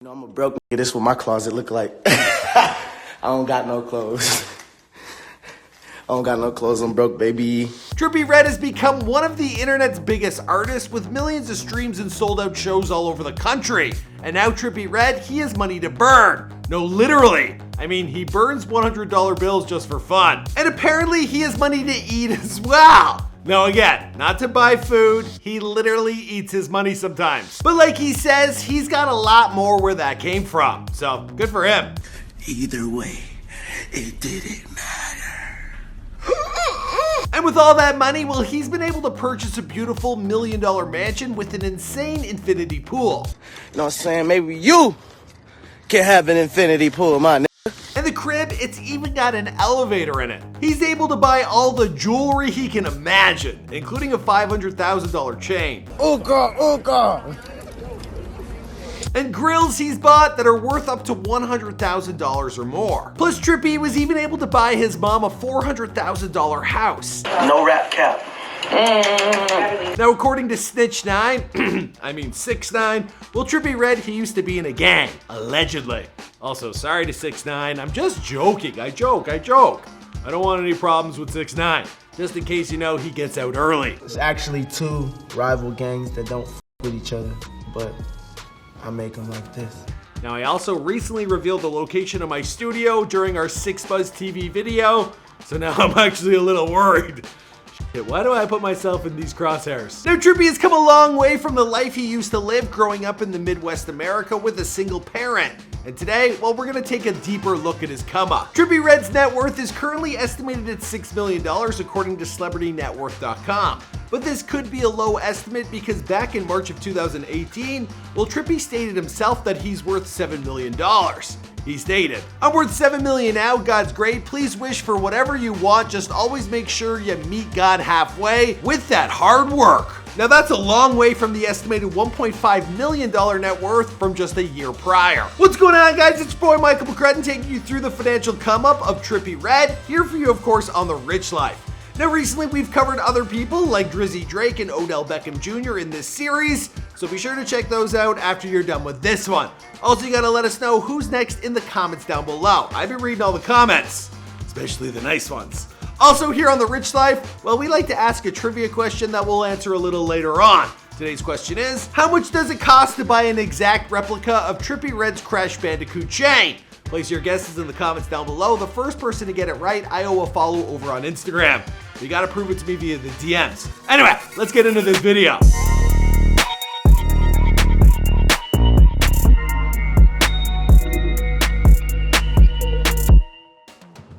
You know, I'm a broke nigga. This is what my closet look like. I don't got no clothes. I don't got no clothes. I'm broke, baby. Trippie Redd has become one of the internet's biggest artists with millions of streams and sold out shows all over the country. And now Trippie Redd, he has money to burn. No, literally. I mean, he burns $100 bills just for fun. And apparently he has money to eat as well. Now again, not to buy food, he literally eats his money sometimes. But like he says, he's got a lot more where that came from. So, good for him. Either way, it didn't matter. And with all that money, well, he's been able to purchase a beautiful $1 million mansion with an insane infinity pool. You know what I'm saying? Maybe you can have an infinity pool, my nigga. And the crib, it's even got an elevator in it. He's able to buy all the jewelry he can imagine, including a $500,000 chain. Oh God, oh God. And grills he's bought that are worth up to $100,000 or more. Plus, Trippie was even able to buy his mom a $400,000 house. No rap cap. Now, according to Snitch9, I mean 6ix9ine, well, Trippie Redd, he used to be in a gang, allegedly. Also, sorry to 6ix9ine, I'm just joking, I joke. I don't want any problems with 6ix9ine, just in case you know he gets out early. It's actually two rival gangs that don't f with each other, but I make them like this. Now, I also recently revealed the location of my studio during our 6Buzz TV video, so now I'm actually a little worried. Why do I put myself in these crosshairs? Now, Trippie has come a long way from the life he used to live growing up in the Midwest America with a single parent. And today, well, we're gonna take a deeper look at his come up. Trippie Redd's net worth is currently estimated at $6 million according to CelebrityNetWorth.com. But this could be a low estimate because back in March of 2018, well, Trippie stated himself that he's worth $7 million. He stated, "I'm worth $7 million now, God's great. Please wish for whatever you want. Just always make sure you meet God halfway with that hard work." Now that's a long way from the estimated $1.5 million net worth from just a year prior. What's going on, guys? It's your boy Michael McCrudden taking you through the financial come up of Trippie Redd, here for you, of course, on The Rich Life. Now, recently we've covered other people like Drizzy Drake and Odell Beckham Jr. in this series, so be sure to check those out after you're done with this one. Also, you gotta let us know who's next in the comments down below. I've been reading all the comments, especially the nice ones. Also, here on The Rich Life, well, we like to ask a trivia question that we'll answer a little later on. Today's question is, how much does it cost to buy an exact replica of Trippie Redd's Crash Bandicoot chain? Place your guesses in the comments down below. The first person to get it right, I owe a follow over on Instagram. You gotta prove it to me via the DMs. Anyway, let's get into this video.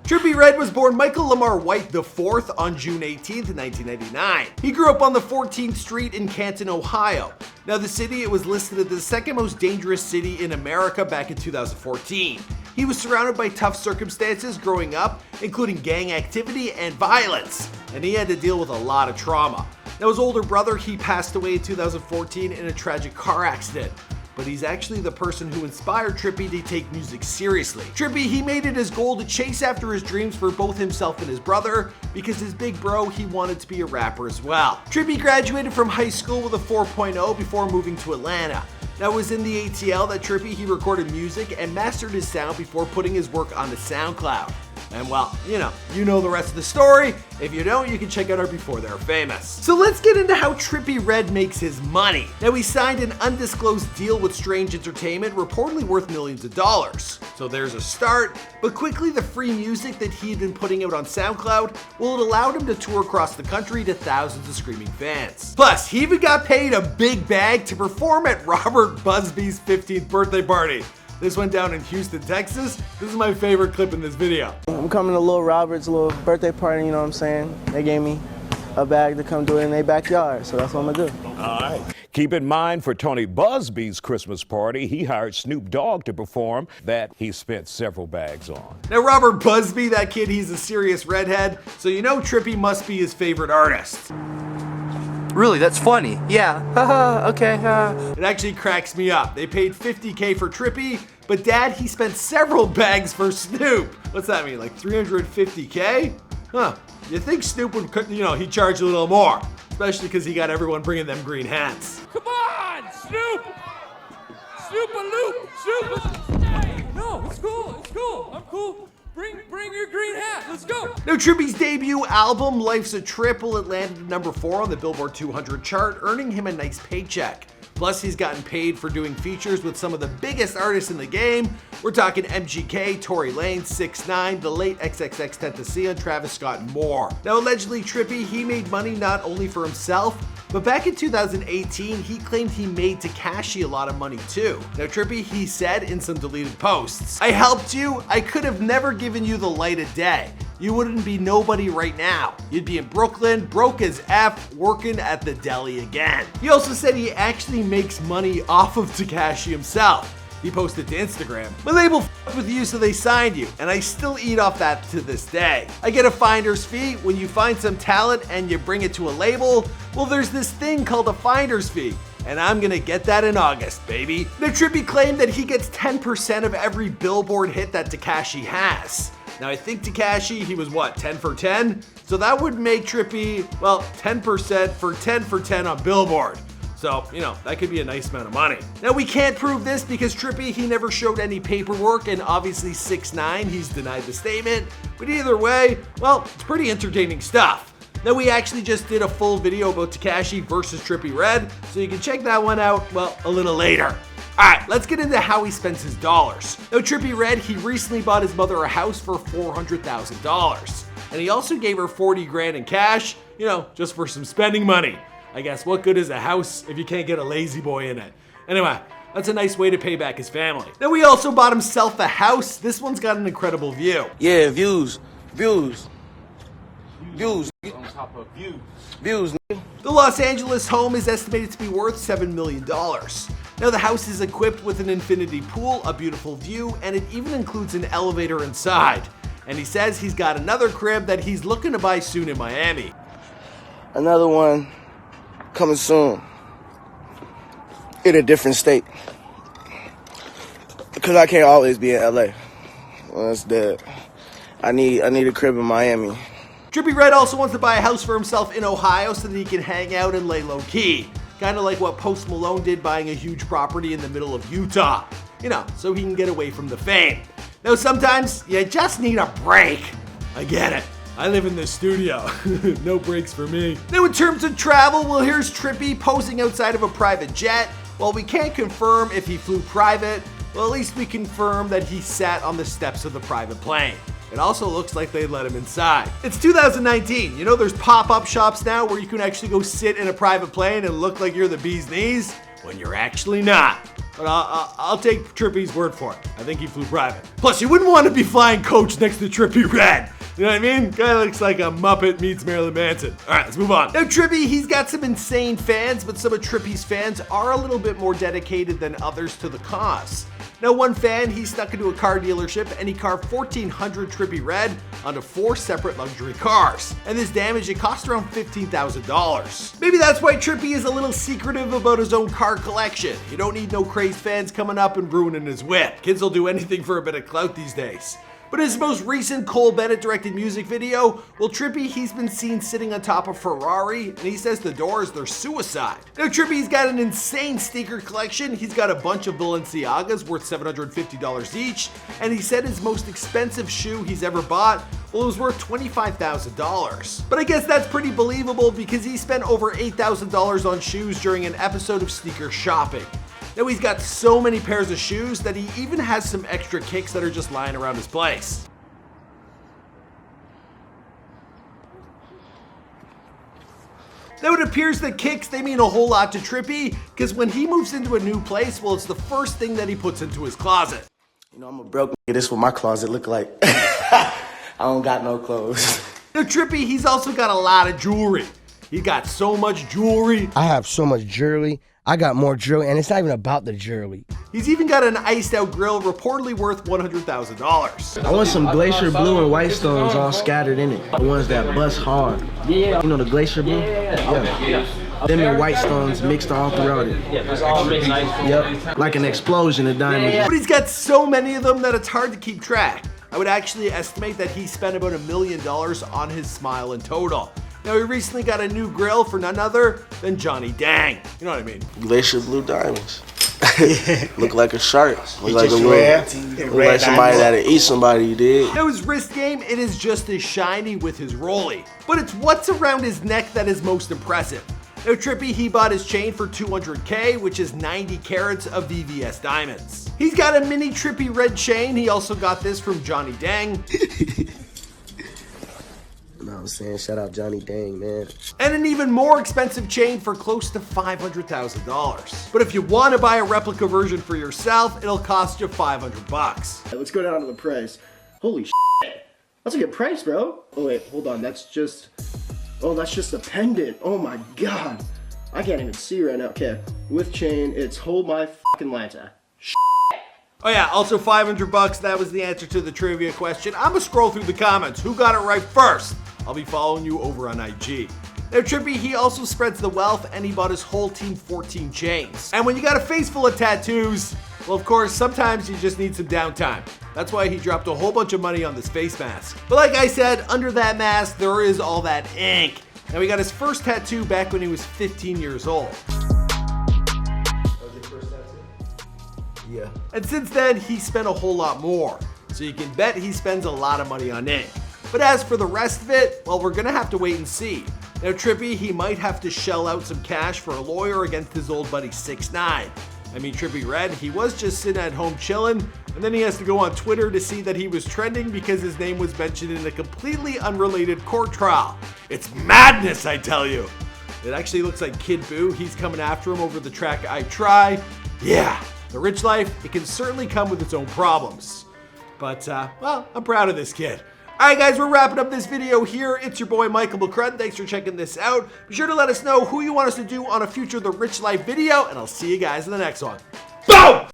Trippie Redd was born Michael Lamar White IV on June 18th, 1999. He grew up on the 14th Street in Canton, Ohio. Now, the city, it was listed as the second most dangerous city in America back in 2014. He was surrounded by tough circumstances growing up, including gang activity and violence, and he had to deal with a lot of trauma. Now, his older brother, he passed away in 2014 in a tragic car accident. But he's actually the person who inspired Trippie to take music seriously. Trippie, he made it his goal to chase after his dreams for both himself and his brother, because his big bro, he wanted to be a rapper as well. Trippie graduated from high school with a 4.0 before moving to Atlanta. Now, it was in the ATL that Trippie, he recorded music and mastered his sound before putting his work onto SoundCloud. And well, you know the rest of the story. If you don't, you can check out our Before They're Famous. So let's get into how Trippie Redd makes his money. Now, he signed an undisclosed deal with Strange Entertainment, reportedly worth millions of dollars. So there's a start, but quickly the free music that he had been putting out on SoundCloud, well, it allowed him to tour across the country to thousands of screaming fans. Plus, he even got paid a big bag to perform at Robert Busby's 15th birthday party. This went down in Houston, Texas. This is my favorite clip in this video. I'm coming to Lil Robert's little birthday party, you know what I'm saying? They gave me a bag to come do it in their backyard, so that's what I'm gonna do. All right. Keep in mind, for Tony Busby's Christmas party, he hired Snoop Dogg to perform that he spent several bags on. Now, Robert Busby, that kid, he's a serious redhead, so you know Trippie must be his favorite artist. Really, that's funny. Yeah. Haha, okay. It actually cracks me up. They paid $50K for Trippie, but Dad, he spent several bags for Snoop. What's that mean, like $350K? Huh. You think Snoop would, he'd charge a little more, especially because he got everyone bringing them green hats. Come on, Snoop! Super loop! Super! No, it's cool, it's cool. I'm cool. Bring your green hat. Let's go. Now, Trippie's debut album, Life's a Trip, will it landed at number 4 on the Billboard 200 chart, earning him a nice paycheck. Plus, he's gotten paid for doing features with some of the biggest artists in the game. We're talking MGK, Tory Lanez, 6ix9ine, the late XXXTentacion, Travis Scott, and more. Now, allegedly, Trippie, he made money not only for himself, but back in 2018, he claimed he made Tekashi a lot of money too. Now, Trippie, he said in some deleted posts, "I helped you. I could have never given you the light of day. You wouldn't be nobody right now. You'd be in Brooklyn, broke as F, working at the deli again." He also said he actually makes money off of Tekashi himself. He posted to Instagram, "My label f***ed with you so they signed you, and I still eat off that to this day. I get a finder's fee. When you find some talent and you bring it to a label, well, there's this thing called a finder's fee. And I'm gonna get that in August, baby." Now, Trippie claimed that he gets 10% of every Billboard hit that Tekashi has. Now, I think Tekashi, he was what, 10 for 10? So that would make Trippie, well, 10% for 10 for 10 on Billboard. So, you know, that could be a nice amount of money. Now, we can't prove this because Trippie, he never showed any paperwork, and obviously 6ix9ine, he's denied the statement. But either way, well, it's pretty entertaining stuff. Now, we actually just did a full video about Tekashi versus Trippie Redd, so you can check that one out, well, a little later. Alright, let's get into how he spends his dollars. Now, Trippie Redd, he recently bought his mother a house for $400,000. And he also gave her 40 grand in cash, you know, just for some spending money. I guess what good is a house if you can't get a lazy boy in it? Anyway, that's a nice way to pay back his family. Then we also bought himself a house. This one's got an incredible view. Yeah, views. On top of views. The Los Angeles home is estimated to be worth $7 million. Now, the house is equipped with an infinity pool, a beautiful view, and it even includes an elevator inside. And he says he's got another crib that he's looking to buy soon in Miami. Another one coming soon. In a different state. Because I can't always be in LA. Well, that's dead. I need a crib in Miami. Trippie Redd also wants to buy a house for himself in Ohio so that he can hang out and lay low key. Kind of like what Post Malone did buying a huge property in the middle of Utah. You know, so he can get away from the fame. Now, sometimes you just need a break. I get it. I live in the studio. No breaks for me. Now, in terms of travel, well, here's Trippie posing outside of a private jet. While we can't confirm if he flew private, well, at least we confirm that he sat on the steps of the private plane. It also looks like they let him inside. It's 2019. You know, there's pop-up shops now where you can actually go sit in a private plane and look like you're the bee's knees when you're actually not. But I'll take Trippie's word for it. I think he flew private. Plus, you wouldn't want to be flying coach next to Trippie Redd. You know what I mean? Guy looks like a Muppet meets Marilyn Manson. All right, let's move on. Now, Trippie, he's got some insane fans, but some of Trippie's fans are a little bit more dedicated than others to the cause. Now, one fan, he stuck into a car dealership and he carved 1,400 Trippie Redd onto 4 separate luxury cars. And this damage, it cost around $15,000. Maybe that's why Trippie is a little secretive about his own car collection. You don't need no crazed fans coming up and ruining his whip. Kids will do anything for a bit of clout these days. But his most recent Cole Bennett directed music video, well, Trippie, he's been seen sitting on top of Ferrari, and he says the Doors, they're suicide. Now, Trippie's got an insane sneaker collection. He's got a bunch of Balenciagas worth $750 each, and he said his most expensive shoe he's ever bought, well, it was worth $25,000. But I guess that's pretty believable because he spent over $8,000 on shoes during an episode of Sneaker Shopping. Now, he's got so many pairs of shoes that he even has some extra kicks that are just lying around his place. Now, it appears that kicks, they mean a whole lot to Trippie, because when he moves into a new place, well, it's the first thing that he puts into his closet. You know, I'm a broke nigga. This is what my closet look like. I don't got no clothes. Now, Trippie, he's also got a lot of jewelry. He got so much jewelry. I have so much jewelry. I got more jewelry, and it's not even about the jewelry. He's even got an iced out grill reportedly worth $100,000. I want some glacier blue and white stones all scattered in it. The ones that bust hard. You know the glacier blue? Yeah. Them and white stones mixed all throughout it. Yep. Like an explosion of diamonds. But he's got so many of them that it's hard to keep track. I would actually estimate that he spent about $1 million on his smile in total. Now, he recently got a new grill for none other than Johnny Dang. You know what I mean? Glacier blue diamonds. Look like a shark. Look like look like somebody that'll eat somebody, you did. Now his wrist game, it is just as shiny with his rollie, but it's what's around his neck that is most impressive. Now Trippie, he bought his chain for $200K, which is 90 carats of VVS diamonds. He's got a mini Trippie Redd chain. He also got this from Johnny Dang. You know what I'm saying? Shout out Johnny Dang, man. And an even more expensive chain for close to $500,000. But if you want to buy a replica version for yourself, it'll cost you $500. Let's go down to the price. Holy shit. That's a good price, bro. Oh wait, hold on. That's just a pendant. Oh my god. I can't even see right now. Okay, with chain, it's hold my fucking lanta. Oh yeah, also $500. That was the answer to the trivia question. I'm gonna scroll through the comments. Who got it right first? I'll be following you over on IG. Now Trippie, he also spreads the wealth and he bought his whole team 14 chains. And when you got a face full of tattoos, well of course, sometimes you just need some downtime. That's why he dropped a whole bunch of money on this face mask. But like I said, under that mask, there is all that ink. Now he got his first tattoo back when he was 15 years old. Yeah. And since then, he spent a whole lot more. So you can bet he spends a lot of money on ink. But as for the rest of it, well, we're gonna have to wait and see. Now Trippie, he might have to shell out some cash for a lawyer against his old buddy 6ix9ine. I mean, Trippie Redd, he was just sitting at home chilling, and then he has to go on Twitter to see that he was trending because his name was mentioned in a completely unrelated court trial. It's madness, I tell you. It actually looks like Kid Buu, he's coming after him over the track I Try. Yeah, the rich life, it can certainly come with its own problems. But, well, I'm proud of this kid. Alright guys, we're wrapping up this video here. It's your boy Michael McCrudden. Thanks for checking this out. Be sure to let us know who you want us to do on a future The Rich Life video, and I'll see you guys in the next one. Boom!